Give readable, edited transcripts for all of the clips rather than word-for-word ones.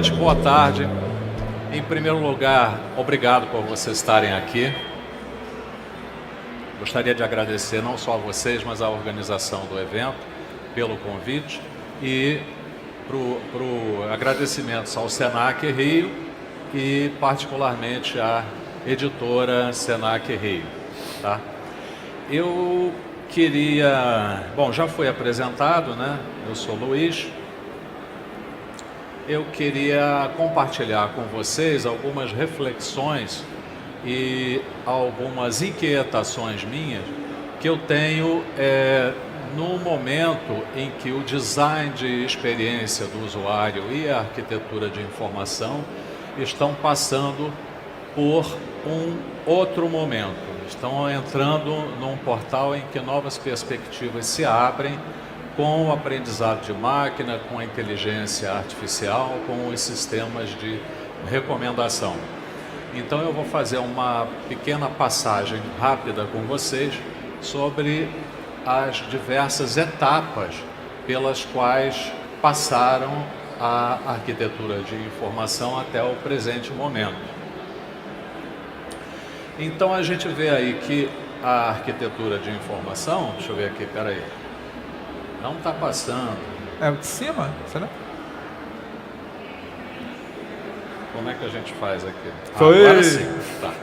noite, boa tarde. Em primeiro lugar, obrigado por vocês estarem aqui. Gostaria de agradecer não só a vocês, mas à organização do evento pelo convite e pro agradecimentos ao Senac Rio e particularmente à editora Senac Rio. Tá? Eu queria... Bom, já foi apresentado, né? Eu sou Luiz. Eu queria compartilhar com vocês algumas reflexões e algumas inquietações minhas que eu tenho no momento em que o design de experiência do usuário e a arquitetura de informação estão passando por um outro momento. Estão entrando num portal em que novas perspectivas se abrem com o aprendizado de máquina, com a inteligência artificial, com os sistemas de recomendação. Então eu vou fazer uma pequena passagem rápida com vocês sobre as diversas etapas pelas quais passaram a arquitetura de informação até o presente momento. Então a gente vê aí que a arquitetura de informação, deixa eu ver aqui, peraí. Não está passando. É o de cima? Será? Como é que a gente faz aqui? Foi. Agora sim. Tá.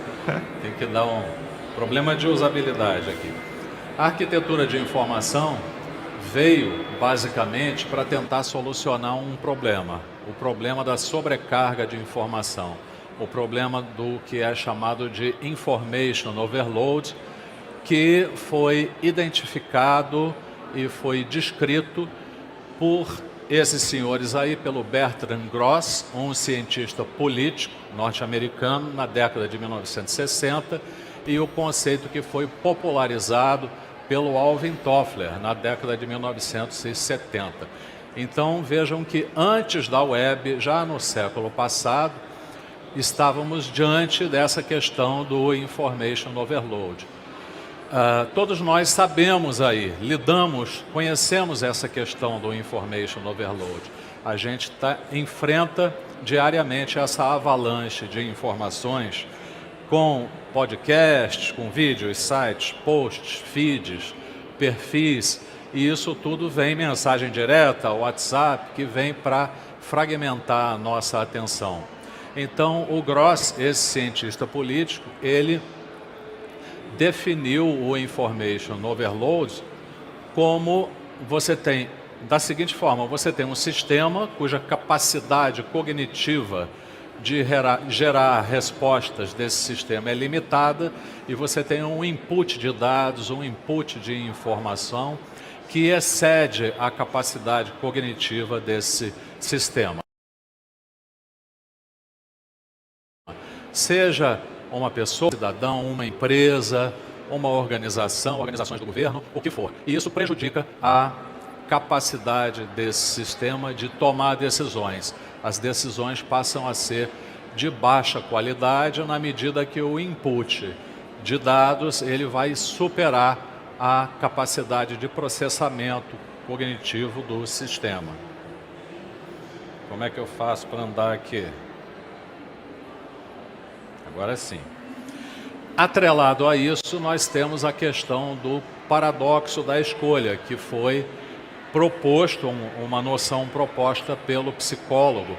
Tem que dar um problema de usabilidade aqui. A arquitetura de informação veio basicamente para tentar solucionar um problema. O problema da sobrecarga de informação. O problema do que é chamado de information overload, que foi identificado e foi descrito por esses senhores aí, pelo Bertrand Gross, um cientista político norte-americano na década de 1960, e o conceito que foi popularizado pelo Alvin Toffler na década de 1970. Então vejam que antes da web, já no século passado, estávamos diante dessa questão do information overload. Todos nós sabemos aí, lidamos, conhecemos essa questão do information overload. A gente enfrenta diariamente essa avalanche de informações com podcasts, com vídeos, sites, posts, feeds, perfis, e isso tudo vem mensagem direta, WhatsApp, que vem para fragmentar a nossa atenção. Então, o Gross, esse cientista político, ele definiu o information overload como você tem, da seguinte forma, você tem um sistema cuja capacidade cognitiva de gerar respostas desse sistema é limitada e você tem um input de dados, um input de informação que excede a capacidade cognitiva desse sistema. Seja uma pessoa, um cidadão, uma empresa, uma organização, organizações do governo, o que for. E isso prejudica a capacidade desse sistema de tomar decisões. As decisões passam a ser de baixa qualidade na medida que o input de dados ele vai superar a capacidade de processamento cognitivo do sistema. Como é que eu faço para andar aqui? Agora sim. Atrelado a isso, nós temos a questão do paradoxo da escolha, que foi proposto, uma noção proposta pelo psicólogo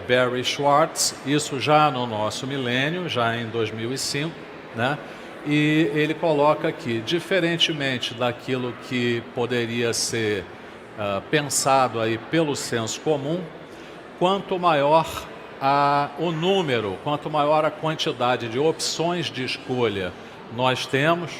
Barry Schwartz, isso já no nosso milênio, já em 2005, né? E ele coloca aqui, diferentemente daquilo que poderia ser pensado aí pelo senso comum, quanto maior o número, quanto maior a quantidade de opções de escolha nós temos,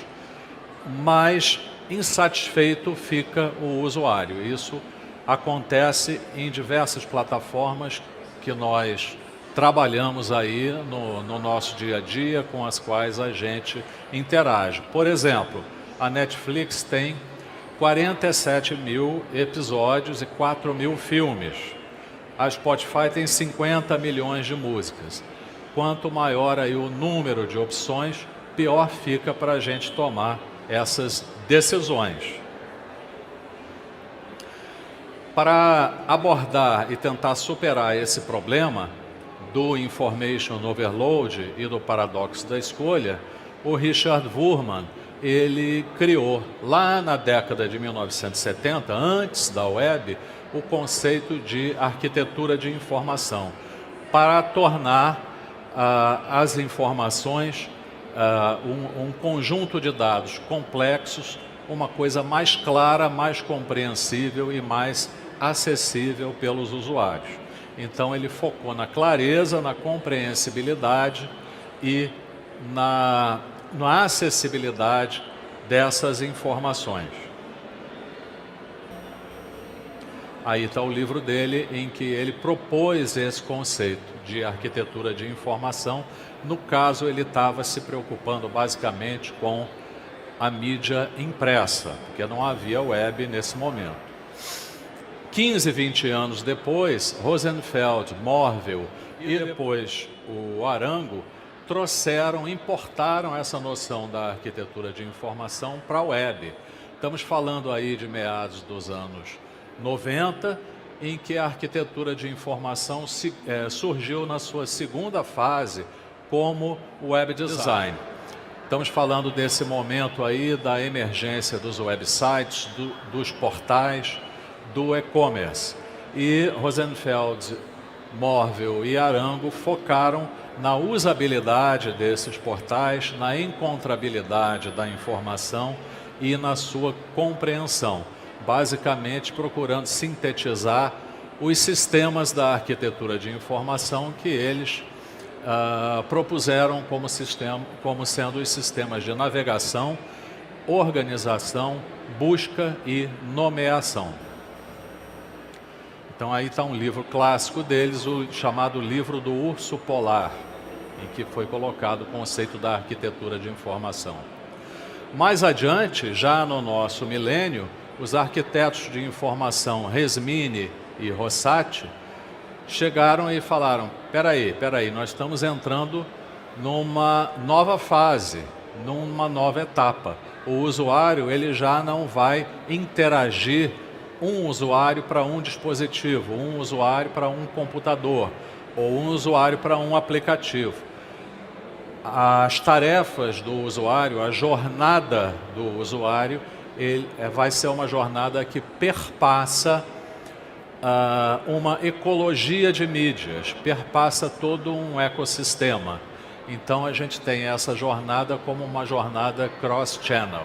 mais insatisfeito fica o usuário. Isso acontece em diversas plataformas que nós trabalhamos aí no nosso dia a dia, com as quais a gente interage. Por exemplo, a Netflix tem 47 mil episódios e 4 mil filmes. A Spotify tem 50 milhões de músicas. Quanto maior aí o número de opções, pior fica para a gente tomar essas decisões. Para abordar e tentar superar esse problema do information overload e do paradoxo da escolha, o Richard Wurman, ele criou lá na década de 1970, antes da web, o conceito de arquitetura de informação, para tornar as informações, um conjunto de dados complexos, uma coisa mais clara, mais compreensível e mais acessível pelos usuários. Então ele focou na clareza, na compreensibilidade e na acessibilidade dessas informações. Aí está o livro dele, em que ele propôs esse conceito de arquitetura de informação. No caso, ele estava se preocupando basicamente com a mídia impressa, porque não havia web nesse momento. 15, 20 anos depois, Rosenfeld, Morville e depois o Arango importaram essa noção da arquitetura de informação para a web. Estamos falando aí de meados dos anos 90, em que a arquitetura de informação surgiu na sua segunda fase como web design. Estamos falando desse momento aí da emergência dos websites, dos portais, do e-commerce. E Rosenfeld, Morville e Arango focaram na usabilidade desses portais, na encontrabilidade da informação e na sua compreensão, basicamente procurando sintetizar os sistemas da arquitetura de informação que eles propuseram como sendo os sistemas de navegação, organização, busca e nomeação. Então aí está um livro clássico deles, o chamado Livro do Urso Polar, em que foi colocado o conceito da arquitetura de informação. Mais adiante, já no nosso milênio, os arquitetos de informação Resmini e Rosati chegaram e falaram: peraí, nós estamos entrando numa nova fase, numa nova etapa. O usuário ele já não vai interagir um usuário para um dispositivo, um usuário para um computador, ou um usuário para um aplicativo. As tarefas do usuário, a jornada do usuário, vai ser uma jornada que perpassa uma ecologia de mídias, perpassa todo um ecossistema. Então a gente tem essa jornada como uma jornada cross-channel.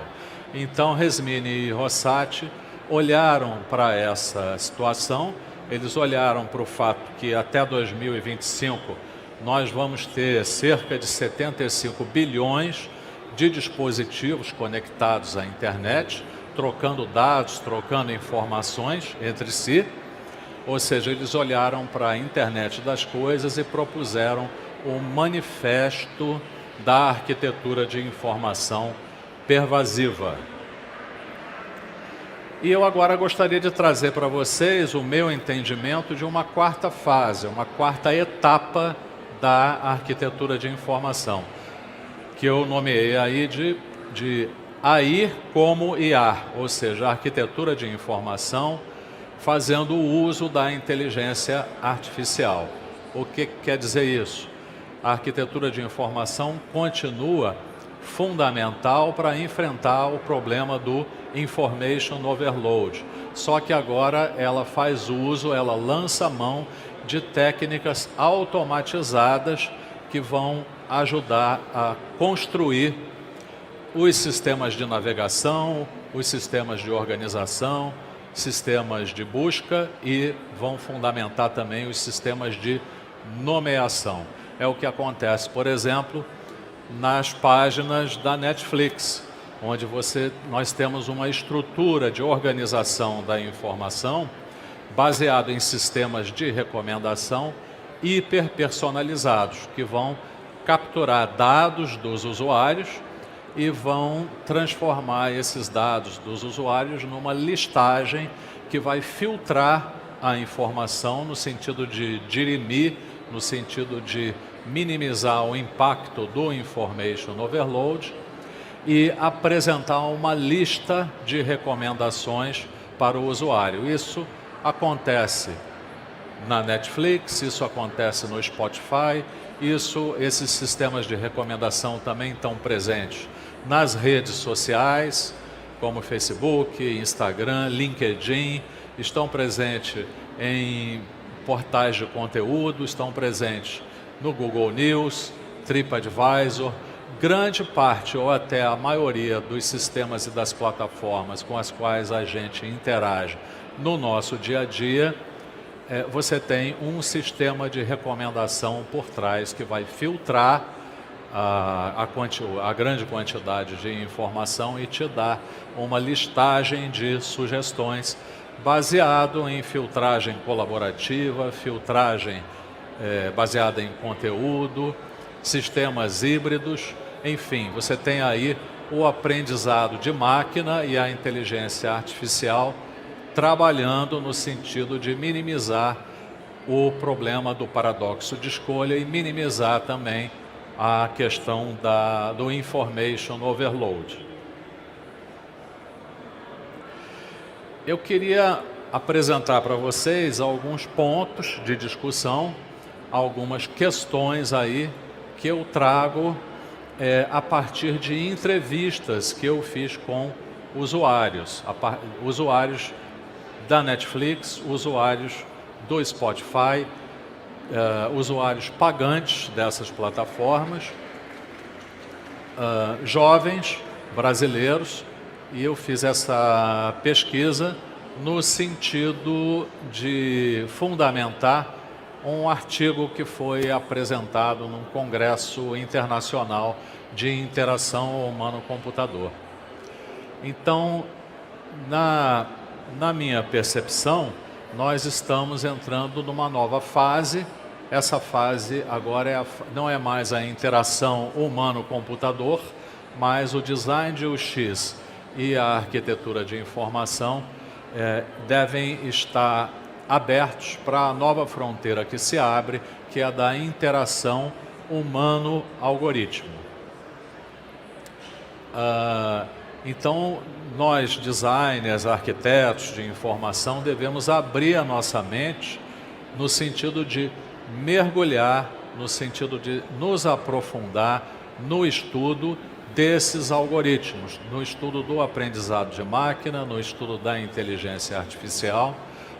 Então Resmini e Rosati olharam para essa situação, eles olharam para o fato que até 2025 nós vamos ter cerca de 75 bilhões de dispositivos conectados à internet, trocando dados, trocando informações entre si. Ou seja, eles olharam para a internet das coisas e propuseram o manifesto da arquitetura de informação pervasiva. E eu agora gostaria de trazer para vocês o meu entendimento de uma quarta fase, uma quarta etapa da arquitetura de informação, que eu nomeei aí de AI como IA, ou seja, a arquitetura de informação fazendo o uso da inteligência artificial. O que quer dizer isso? A arquitetura de informação continua fundamental para enfrentar o problema do information overload. Só que agora ela faz uso, ela lança mão de técnicas automatizadas que vão ajudar a construir os sistemas de navegação, os sistemas de organização, sistemas de busca e vão fundamentar também os sistemas de nomeação. É o que acontece, por exemplo, nas páginas da Netflix, onde nós temos uma estrutura de organização da informação baseado em sistemas de recomendação hiperpersonalizados, que vão capturar dados dos usuários e vão transformar esses dados dos usuários numa listagem que vai filtrar a informação no sentido de dirimir, no sentido de minimizar o impacto do information overload e apresentar uma lista de recomendações para o usuário. Isso acontece na Netflix, isso acontece no Spotify, esses sistemas de recomendação também estão presentes nas redes sociais, como Facebook, Instagram, LinkedIn, estão presentes em portais de conteúdo, estão presentes no Google News, TripAdvisor. Grande parte ou até a maioria dos sistemas e das plataformas com as quais a gente interage no nosso dia a dia, você tem um sistema de recomendação por trás que vai filtrar a grande quantidade de informação e te dar uma listagem de sugestões baseado em filtragem colaborativa, filtragem baseada em conteúdo, sistemas híbridos, enfim, você tem aí o aprendizado de máquina e a inteligência artificial trabalhando no sentido de minimizar o problema do paradoxo de escolha e minimizar também a questão do information overload. Eu queria apresentar para vocês alguns pontos de discussão, algumas questões aí que eu trago a partir de entrevistas que eu fiz com usuários da Netflix, usuários do Spotify, usuários pagantes dessas plataformas, jovens brasileiros, e eu fiz essa pesquisa no sentido de fundamentar um artigo que foi apresentado num congresso internacional de interação humano-computador. Então, na minha percepção, nós estamos entrando numa nova fase. Essa fase agora não é mais a interação humano-computador, mas o design de UX e a arquitetura de informação devem estar abertos para a nova fronteira que se abre, que é a da interação humano-algoritmo. Então, nós, designers, arquitetos de informação, devemos abrir a nossa mente no sentido de mergulhar, no sentido de nos aprofundar no estudo desses algoritmos, no estudo do aprendizado de máquina, no estudo da inteligência artificial,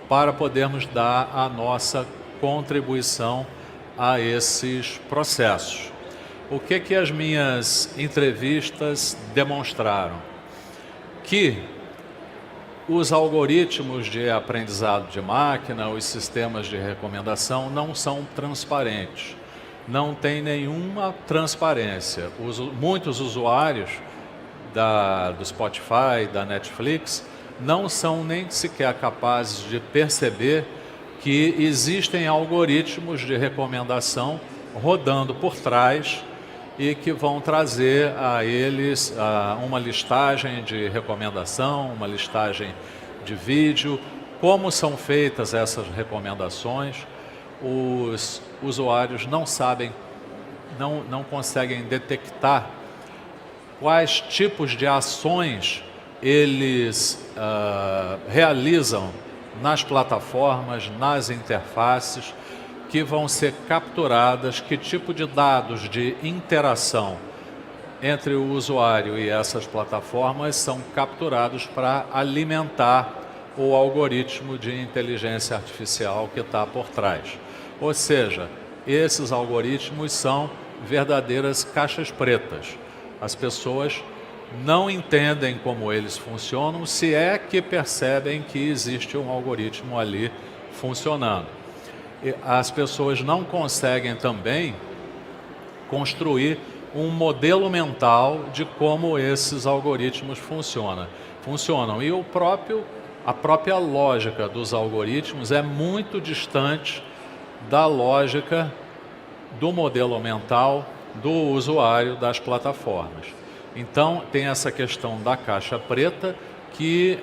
para podermos dar a nossa contribuição a esses processos. O que as minhas entrevistas demonstraram? Que os algoritmos de aprendizado de máquina, os sistemas de recomendação não são transparentes, não tem nenhuma transparência. Muitos usuários do Spotify, da Netflix, não são nem sequer capazes de perceber que existem algoritmos de recomendação rodando por trás e que vão trazer a eles uma listagem de recomendação, uma listagem de vídeo, como são feitas essas recomendações. Os usuários não sabem, não conseguem detectar quais tipos de ações eles realizam nas plataformas, nas interfaces, que vão ser capturadas, que tipo de dados de interação entre o usuário e essas plataformas são capturados para alimentar o algoritmo de inteligência artificial que está por trás. Ou seja, esses algoritmos são verdadeiras caixas pretas. As pessoas não entendem como eles funcionam, se é que percebem que existe um algoritmo ali funcionando. As pessoas não conseguem também construir um modelo mental de como esses algoritmos funcionam. E a própria lógica dos algoritmos é muito distante da lógica do modelo mental do usuário das plataformas. Então, tem essa questão da caixa preta, que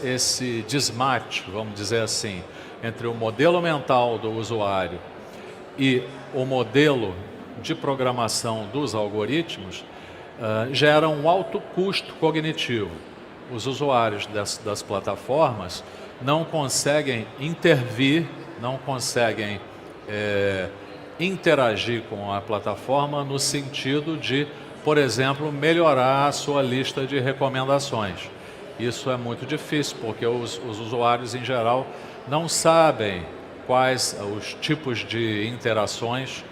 esse desmatch, vamos dizer assim, entre o modelo mental do usuário e o modelo de programação dos algoritmos gera um alto custo cognitivo. Os usuários das plataformas não conseguem intervir, não conseguem interagir com a plataforma no sentido de, por exemplo, melhorar a sua lista de recomendações. Isso é muito difícil, porque os usuários, em geral, não sabem quais os tipos de interações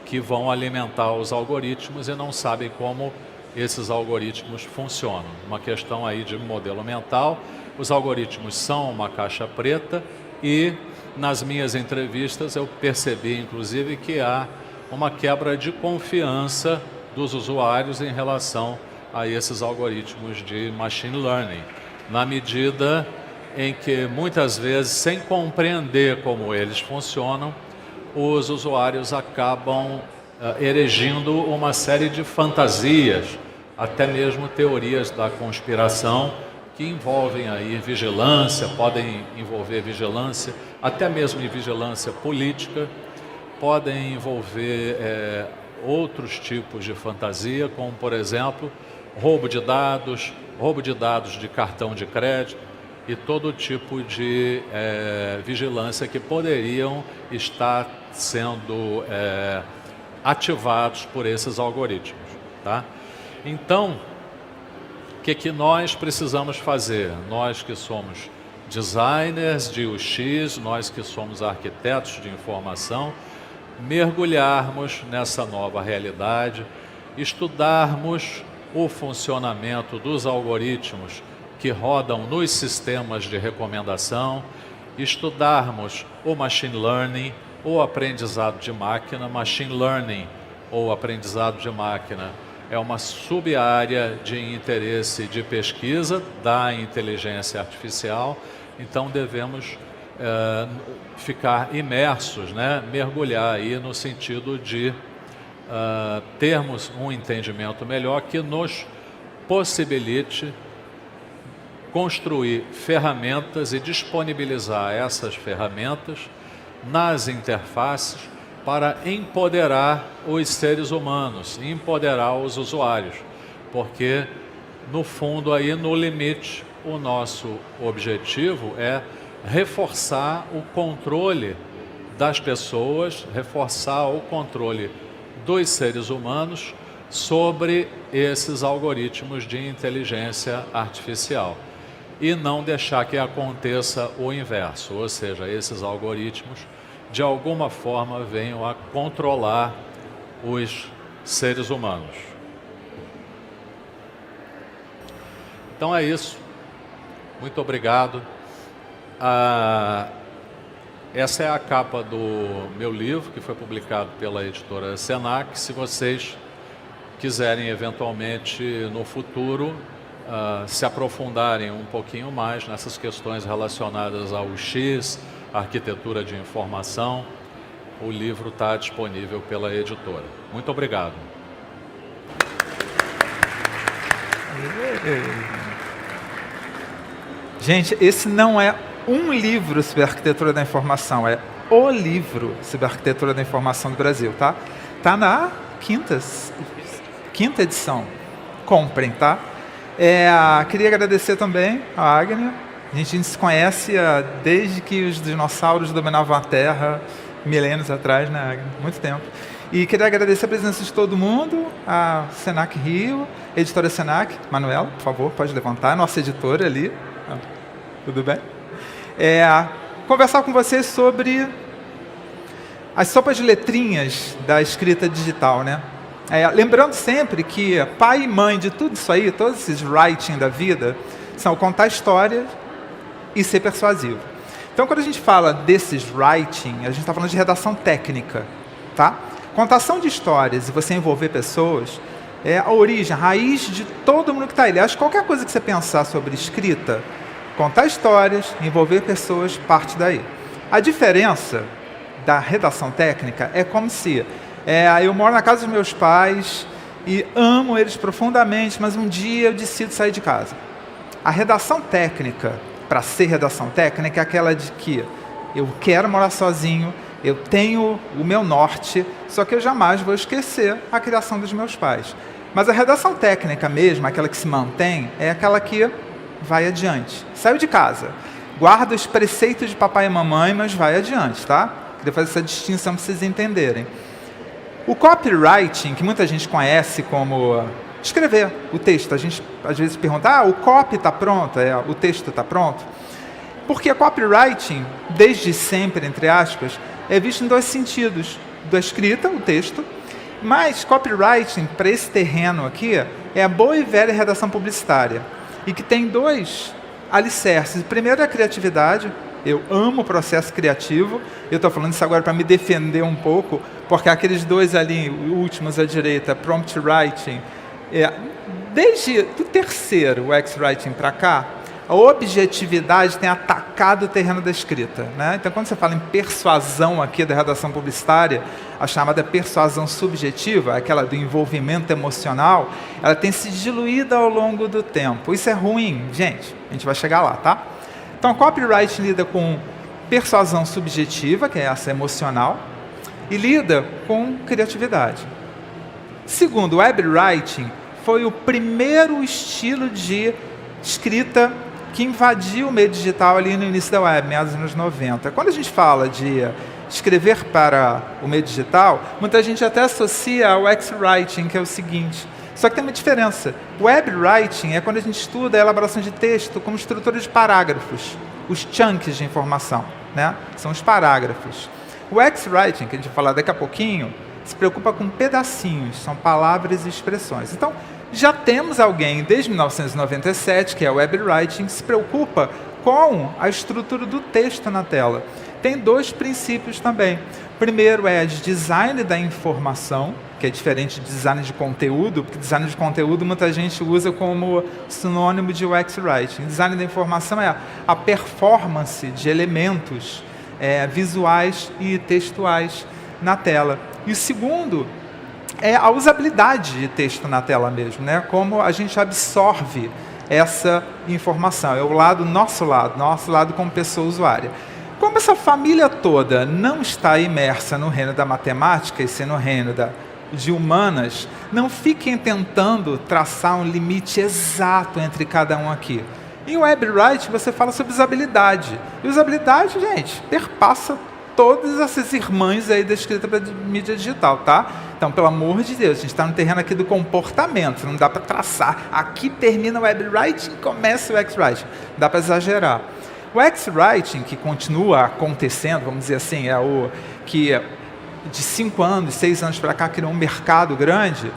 que vão alimentar os algoritmos e não sabem como esses algoritmos funcionam. Uma questão aí de modelo mental, os algoritmos são uma caixa preta e nas minhas entrevistas eu percebi, inclusive, que há uma quebra de confiança dos usuários em relação a esses algoritmos de machine learning, na medida em que, muitas vezes, sem compreender como eles funcionam, os usuários acabam erigindo uma série de fantasias, até mesmo teorias da conspiração, que envolvem aí vigilância, podem envolver vigilância, até mesmo vigilância política, podem envolver outros tipos de fantasia, como, por exemplo, roubo de dados de cartão de crédito e todo tipo de vigilância que poderiam estar sendo ativados por esses algoritmos, tá? Então, o que nós precisamos fazer? Nós que somos designers de UX, nós que somos arquitetos de informação, mergulharmos nessa nova realidade, estudarmos o funcionamento dos algoritmos que rodam nos sistemas de recomendação, estudarmos o machine learning, o aprendizado de máquina. Machine learning ou aprendizado de máquina é uma sub-área de interesse de pesquisa da inteligência artificial, então devemos ficar imersos, né? Mergulhar aí no sentido de termos um entendimento melhor que nos possibilite construir ferramentas e disponibilizar essas ferramentas nas interfaces para empoderar os seres humanos, empoderar os usuários, porque no fundo aí no limite o nosso objetivo é reforçar o controle das pessoas, reforçar o controle dos seres humanos sobre esses algoritmos de inteligência artificial e não deixar que aconteça o inverso, ou seja, esses algoritmos de alguma forma venham a controlar os seres humanos. Então é isso. Muito obrigado. Essa é a capa do meu livro, que foi publicado pela editora Senac. Se vocês quiserem, eventualmente, no futuro, se aprofundarem um pouquinho mais nessas questões relacionadas ao UX, arquitetura de informação, o livro está disponível pela editora. Muito obrigado. Gente, esse não é um livro sobre arquitetura da informação, é o livro sobre arquitetura da informação do Brasil, tá? Tá na quinta edição. Comprem, tá? Queria agradecer também a Agnes. A gente se conhece desde que os dinossauros dominavam a Terra, milênios atrás, né, Agnes? Muito tempo. E queria agradecer a presença de todo mundo, a Senac Rio, a editora Senac. Manuela, por favor, pode levantar, nossa editora ali. Tudo bem? Conversar com vocês sobre as sopas de letrinhas da escrita digital, né? Lembrando sempre que pai e mãe de tudo isso aí, todos esses writing da vida, são contar histórias e ser persuasivo. Então, quando a gente fala desses writing, a gente está falando de redação técnica, tá? Contação de histórias e você envolver pessoas é a origem, a raiz de todo mundo que está aí. Aliás, qualquer coisa que você pensar sobre escrita, contar histórias, envolver pessoas, parte daí. A diferença da redação técnica é como se eu moro na casa dos meus pais e amo eles profundamente, mas um dia eu decido sair de casa. A redação técnica, para ser redação técnica, é aquela de que eu quero morar sozinho, eu tenho o meu norte, só que eu jamais vou esquecer a criação dos meus pais. Mas a redação técnica mesmo, aquela que se mantém, é aquela que vai adiante. Saiu de casa, guarda os preceitos de papai e mamãe, mas vai adiante, tá? Queria fazer essa distinção para vocês entenderem. O copywriting, que muita gente conhece como escrever o texto, a gente às vezes pergunta, o copy está pronto, o texto está pronto? Porque copywriting, desde sempre, entre aspas, é visto em dois sentidos, da escrita, o texto, mas copywriting, para esse terreno aqui, é a boa e velha redação publicitária, e que tem dois alicerces. O primeiro é a criatividade. Eu amo o processo criativo. Eu estou falando isso agora para me defender um pouco, porque aqueles dois ali, últimos à direita, prompt writing, desde o terceiro, o X-Writing para cá, a objetividade tem atacado o terreno da escrita, né? Então, quando você fala em persuasão aqui da redação publicitária, a chamada persuasão subjetiva, aquela do envolvimento emocional, ela tem se diluído ao longo do tempo. Isso é ruim, gente. A gente vai chegar lá, tá? Então, a copyright lida com persuasão subjetiva, que é essa emocional, e lida com criatividade. Segundo, o web writing foi o primeiro estilo de escrita que invadiu o meio digital ali no início da web, meados dos anos 90. Quando a gente fala de escrever para o meio digital, muita gente até associa ao X-Writing, que é o seguinte. Só que tem uma diferença. O web writing é quando a gente estuda a elaboração de texto como estrutura de parágrafos, os chunks de informação, né? São os parágrafos. O X-Writing, que a gente vai falar daqui a pouquinho, se preocupa com pedacinhos, são palavras e expressões. Então, já temos alguém desde 1997, que é o web writing, que se preocupa com a estrutura do texto na tela. Tem dois princípios também. Primeiro é de design da informação, que é diferente de design de conteúdo, porque design de conteúdo muita gente usa como sinônimo de UX Writing. Design da informação é a performance de elementos visuais e textuais na tela. E o segundo é a usabilidade de texto na tela mesmo, né? Como a gente absorve essa informação. É o nosso lado como pessoa usuária. Como essa família toda não está imersa no reino da matemática e sim no reino de humanas, não fiquem tentando traçar um limite exato entre cada um aqui. Em WebWriting você fala sobre usabilidade. E usabilidade, gente, perpassa todas essas irmãs aí da escrita para mídia digital, tá? Então, pelo amor de Deus, a gente está no terreno aqui do comportamento, não dá para traçar. Aqui termina o WebWriting e começa o X-Writing. Dá para exagerar. O X-Writing, que continua acontecendo, vamos dizer assim, é o que de 5 anos, 6 anos para cá criou um mercado grande,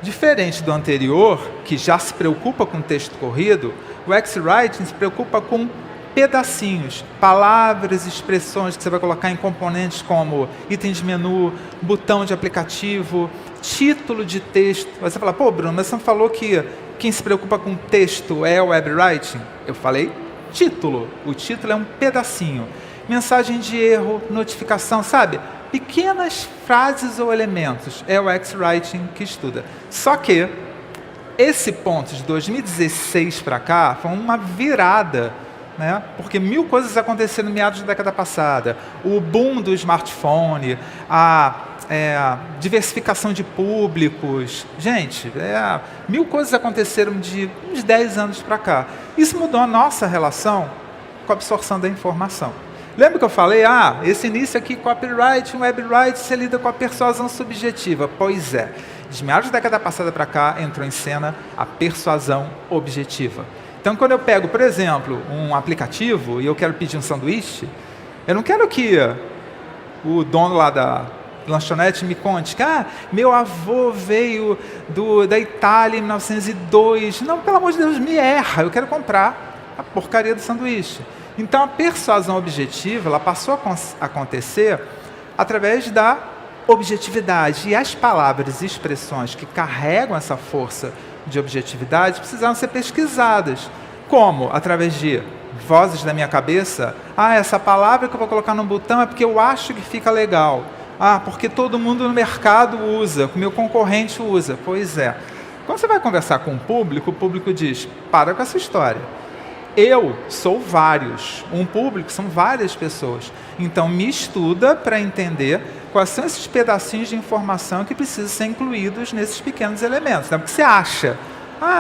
diferente do anterior, que já se preocupa com texto corrido, o X-Writing se preocupa com pedacinhos, palavras, expressões que você vai colocar em componentes como item de menu, botão de aplicativo, título de texto. Você fala, pô, Bruno, mas você não falou que quem se preocupa com texto é o web writing? Eu falei título. O título é um pedacinho. Mensagem de erro, notificação, sabe? Pequenas frases ou elementos. É o X-Writing que estuda. Só que esse ponto de 2016 para cá foi uma virada, né? Porque 1000 coisas aconteceram no meados da década passada. O boom do smartphone, a diversificação de públicos. Gente, 1000 coisas aconteceram de uns 10 anos para cá. Isso mudou a nossa relação com a absorção da informação. Lembra que eu falei, esse início aqui, copyright, webwriting, você lida com a persuasão subjetiva. Pois é, de meados da década passada para cá, entrou em cena a persuasão objetiva. Então, quando eu pego, por exemplo, um aplicativo e eu quero pedir um sanduíche, eu não quero que o dono lá da lanchonete me conte que meu avô veio da Itália em 1902. Não, pelo amor de Deus, me erra, eu quero comprar a porcaria do sanduíche. Então, a persuasão objetiva ela passou a acontecer através da objetividade. E as palavras e expressões que carregam essa força de objetividade precisaram ser pesquisadas. Como? Através de vozes da minha cabeça. Essa palavra que eu vou colocar no botão é porque eu acho que fica legal. Porque todo mundo no mercado usa, que o meu concorrente usa. Pois é. Quando você vai conversar com o público diz, para com essa história. Eu sou vários. Um público são várias pessoas. Então, me estuda para entender quais são esses pedacinhos de informação que precisam ser incluídos nesses pequenos elementos. Né? Porque você acha,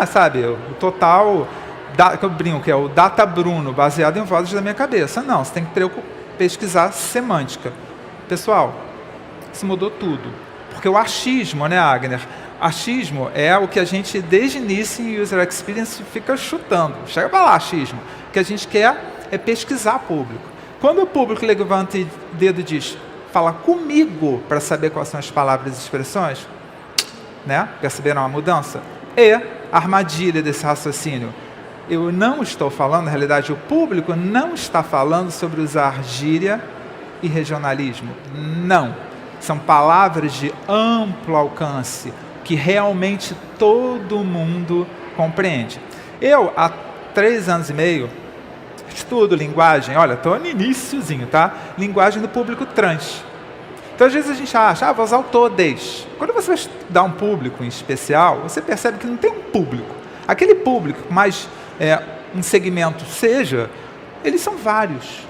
sabe, o total que eu brinco, que é o Data Bruno, baseado em vozes da minha cabeça. Não, você tem que pesquisar semântica. Pessoal, isso mudou tudo. Porque o achismo, né, Agner? Achismo é o que a gente, desde o início em User Experience, fica chutando. Chega para lá, achismo. O que a gente quer é pesquisar público. Quando o público levanta o dedo e diz, fala comigo para saber quais são as palavras e expressões, né? Perceberam a mudança? E a armadilha desse raciocínio. Eu não estou falando, na realidade, o público não está falando sobre usar gíria e regionalismo. Não. São palavras de amplo alcance, que realmente todo mundo compreende. Eu, há 3 anos e meio, estudo linguagem, olha, estou no iniciozinho, tá? Linguagem do público trans. Então, às vezes a gente acha, vou usar o todes. Quando você vai estudar um público em especial, você percebe que não tem um público. Aquele público, mais um segmento seja, eles são vários.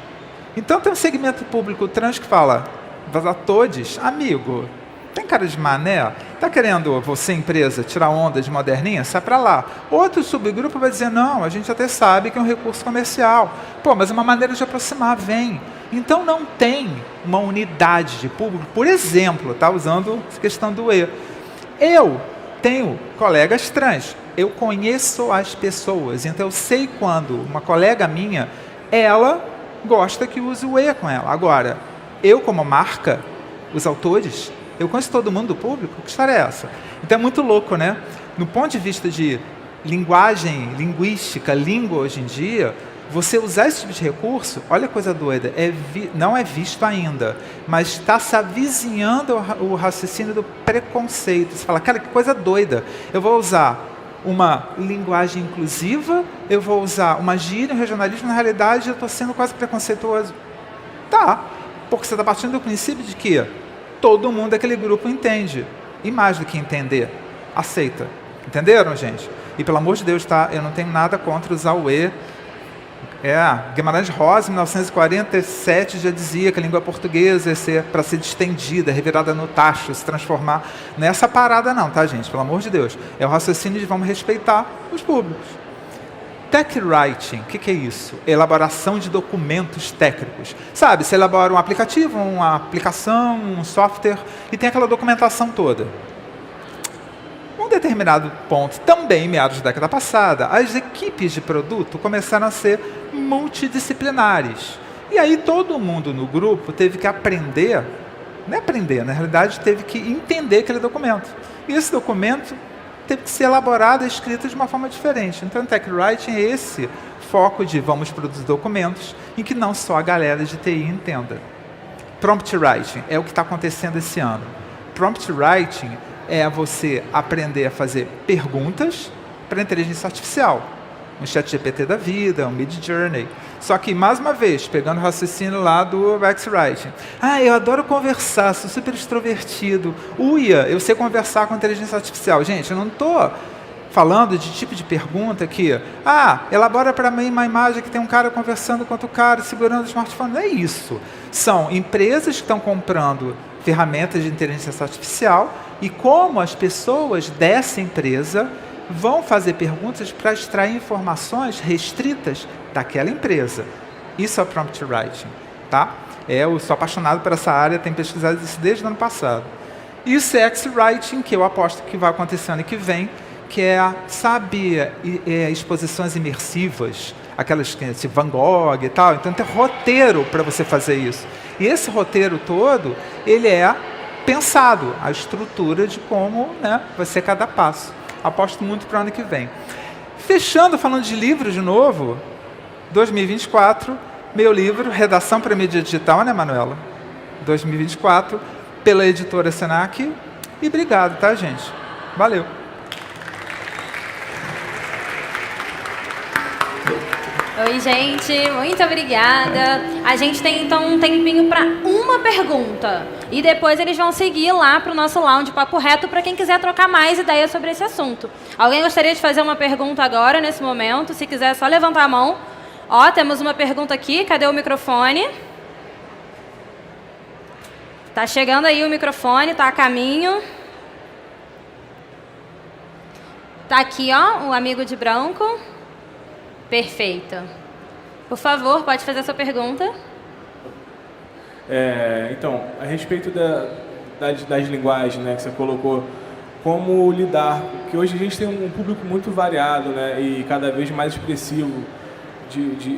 Então, tem um segmento público trans que fala, vou usar todes, amigo, tem cara de mané? Tá querendo você, empresa, tirar onda de moderninha? Sai para lá. Outro subgrupo vai dizer, não, a gente até sabe que é um recurso comercial. Pô, mas é uma maneira de aproximar, vem. Então não tem uma unidade de público. Por exemplo, tá usando essa questão do E. Eu tenho colegas trans. Eu conheço as pessoas. Então eu sei quando uma colega minha, ela gosta que use o E com ela. Agora, eu como marca, os autores, eu conheço todo mundo do público? Que história é essa? Então é muito louco, né? No ponto de vista de linguagem, linguística, língua hoje em dia, você usar esse tipo de recurso, olha a coisa doida, não é visto ainda, mas está se avizinhando o raciocínio do preconceito. Você fala, cara, que coisa doida. Eu vou usar uma linguagem inclusiva, eu vou usar uma gíria, um regionalismo, na realidade eu estou sendo quase preconceituoso. Tá, porque você está partindo do princípio de que todo mundo daquele grupo entende. E mais do que entender, aceita. Entenderam, gente? E pelo amor de Deus, tá? Eu não tenho nada contra usar o E. Guimarães Rosa, em 1947, já dizia que a língua portuguesa ia ser para ser distendida, revirada no tacho, se transformar. Não é essa parada não, tá, gente? Pelo amor de Deus. É o raciocínio de vamos respeitar os públicos. Tech writing, o que é isso? Elaboração de documentos técnicos. Sabe, você elabora um aplicativo, uma aplicação, um software, e tem aquela documentação toda. Um determinado ponto, também em meados da década passada, as equipes de produto começaram a ser multidisciplinares. E aí todo mundo no grupo teve que aprender, não é aprender, na realidade teve que entender aquele documento. E esse documento teve que ser elaborado e escrito de uma forma diferente. Então, Tech Writing é esse foco de vamos produzir documentos em que não só a galera de TI entenda. Prompt Writing é o que está acontecendo esse ano. Prompt Writing é você aprender a fazer perguntas para inteligência artificial. Um ChatGPT da vida, um Midjourney. Só que, mais uma vez, pegando o raciocínio lá do UX Writing. Eu adoro conversar, sou super extrovertido. Uia, eu sei conversar com inteligência artificial. Gente, eu não estou falando de tipo de pergunta que, elabora para mim uma imagem que tem um cara conversando com outro cara, segurando o smartphone. Não é isso. São empresas que estão comprando ferramentas de inteligência artificial e como as pessoas dessa empresa vão fazer perguntas para extrair informações restritas daquela empresa. Isso é Prompt Writing, tá? Eu sou apaixonado por essa área, tenho pesquisado isso desde o ano passado. E o CX Writing, que eu aposto que vai acontecer ano que vem, que é, exposições imersivas, aquelas que Van Gogh e tal. Então tem roteiro para você fazer isso. E esse roteiro todo, ele é pensado, a estrutura de como, né, vai ser cada passo. Aposto muito para o ano que vem. Fechando, falando de livro de novo, 2024, meu livro, Redação para Mídia Digital, né, Manuela? 2024, pela editora Senac. E obrigado, tá, gente? Valeu. Oi, gente, muito obrigada. A gente tem então um tempinho para uma pergunta. E depois eles vão seguir lá para o nosso lounge Papo Reto para quem quiser trocar mais ideias sobre esse assunto. Alguém gostaria de fazer uma pergunta agora, nesse momento? Se quiser, é só levantar a mão. Temos uma pergunta aqui. Cadê o microfone? Tá chegando aí o microfone, tá a caminho. Tá aqui, o amigo de branco. Perfeito. Por favor, pode fazer a sua pergunta. Então, a respeito das linguagens, né, que você colocou, como lidar, porque hoje a gente tem um público muito variado, né, e cada vez mais expressivo.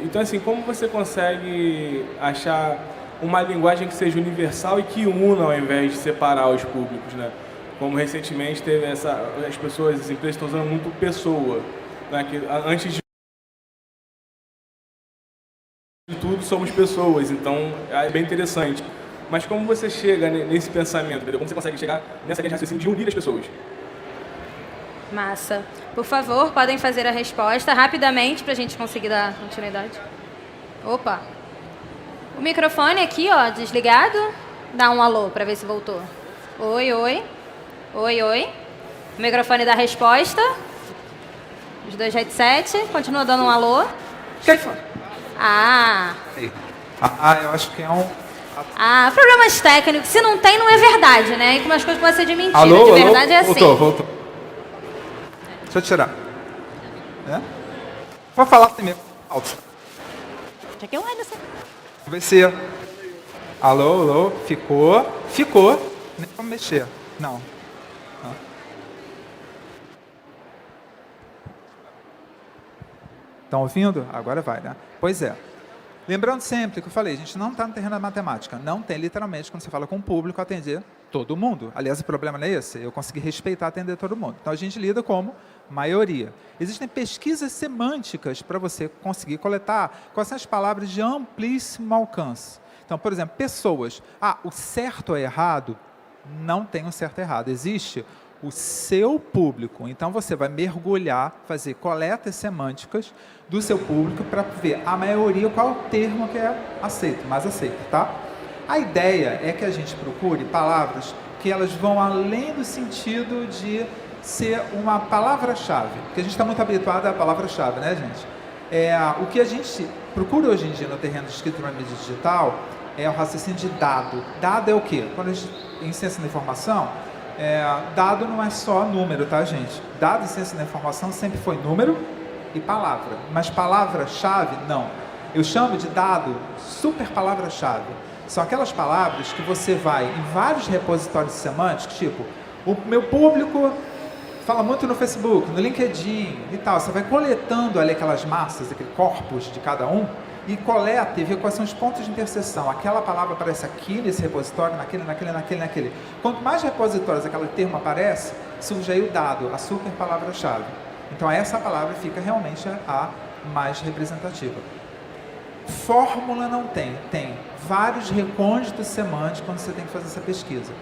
Então, assim, como você consegue achar uma linguagem que seja universal e que una ao invés de separar os públicos, né? Como recentemente teve as pessoas, as empresas estão usando muito pessoa, né, que antes de tudo somos pessoas, então é bem interessante. Mas como você chega nesse pensamento, entendeu? Como você consegue chegar nessa linha de raciocínio de unir as pessoas? Massa. Por favor, podem fazer a resposta rapidamente para a gente conseguir dar continuidade. Opa. O microfone aqui, ó, desligado. Dá um alô para ver se voltou. Oi, oi. Oi, oi. O microfone dá resposta. Os dois headset. Continua dando um alô. Ah. Eu acho que é um... Problemas técnicos. Se não tem, não é verdade, né? E como as coisas podem ser de mentira. Alô, de verdade é assim. Voltou. Deixa eu tirar. Vou falar primeiro. Alto. Vamos ver se... Alô. Ficou. Nem vamos mexer. Não. Estão ouvindo? Agora vai, né? Pois é. Lembrando sempre que eu falei, a gente não está no terreno da matemática. Não tem, literalmente, quando você fala com o público, atender todo mundo. Aliás, o problema não é esse. Eu consegui respeitar atender todo mundo. Então, a gente lida como maioria. Existem pesquisas semânticas para você conseguir coletar quais são as palavras de amplíssimo alcance. Então, por exemplo, pessoas. O certo ou errado? Não tem um certo ou errado. Existe o seu público. Então, você vai mergulhar, fazer coletas semânticas do seu público para ver a maioria, qual é o termo que é aceito, mais aceito, tá? A ideia é que a gente procure palavras que elas vão além do sentido de ser uma palavra-chave, porque a gente está muito habituado à palavra-chave, né, gente? O que a gente procura hoje em dia no terreno de escrita na mídia digital é o raciocínio de dado. Dado é o quê? Quando a gente, em ciência da informação, dado não é só número, tá, gente? Dado em ciência da informação sempre foi número e palavra, mas palavra-chave, não. Eu chamo de dado super palavra-chave. São aquelas palavras que você vai em vários repositórios semânticos, tipo, o meu público fala muito no Facebook, no LinkedIn e tal. Você vai coletando ali aquelas massas, aquele corpus de cada um, e coleta e vê quais são os pontos de interseção. Aquela palavra aparece aqui nesse repositório, naquele. Quanto mais repositórios aquele termo aparece, surge aí o dado, a super palavra-chave. Então essa palavra fica realmente a mais representativa. Fórmula não tem. Tem vários recônditos semânticos quando você tem que fazer essa pesquisa.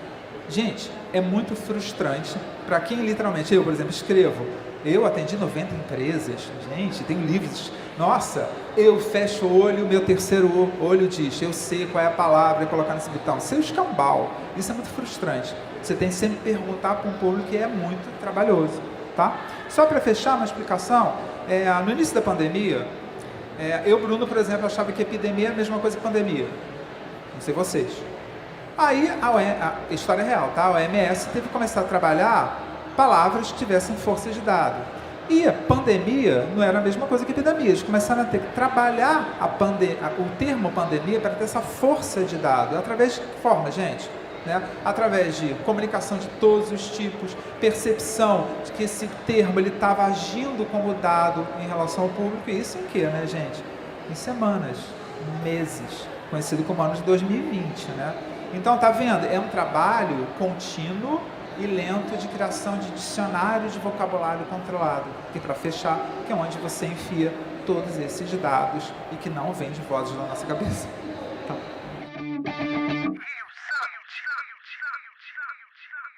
Gente, é muito frustrante para quem literalmente, eu, por exemplo, escrevo. Eu atendi 90 empresas, gente, tem livros. Nossa, eu fecho o olho, meu terceiro olho diz, eu sei qual é a palavra e colocar nesse botão. Seu escambau, isso é muito frustrante. Você tem que sempre perguntar para um público que é muito trabalhoso, tá? Só para fechar uma explicação, no início da pandemia, eu, Bruno, por exemplo, achava que epidemia é a mesma coisa que pandemia. Não sei vocês. Aí, a história é real, tá? A OMS teve que começar a trabalhar palavras que tivessem força de dado. E a pandemia não era a mesma coisa que epidemia. Eles começaram a ter que trabalhar o termo pandemia para ter essa força de dado. Através de que forma, gente? Através de comunicação de todos os tipos, percepção de que esse termo estava agindo como dado em relação ao público. E isso em quê, né, gente? Em semanas, meses, conhecido como ano de 2020, né? Então, tá vendo? É um trabalho contínuo e lento de criação de dicionário de vocabulário controlado. E para fechar, que é onde você enfia todos esses dados e que não vem de vozes da nossa cabeça.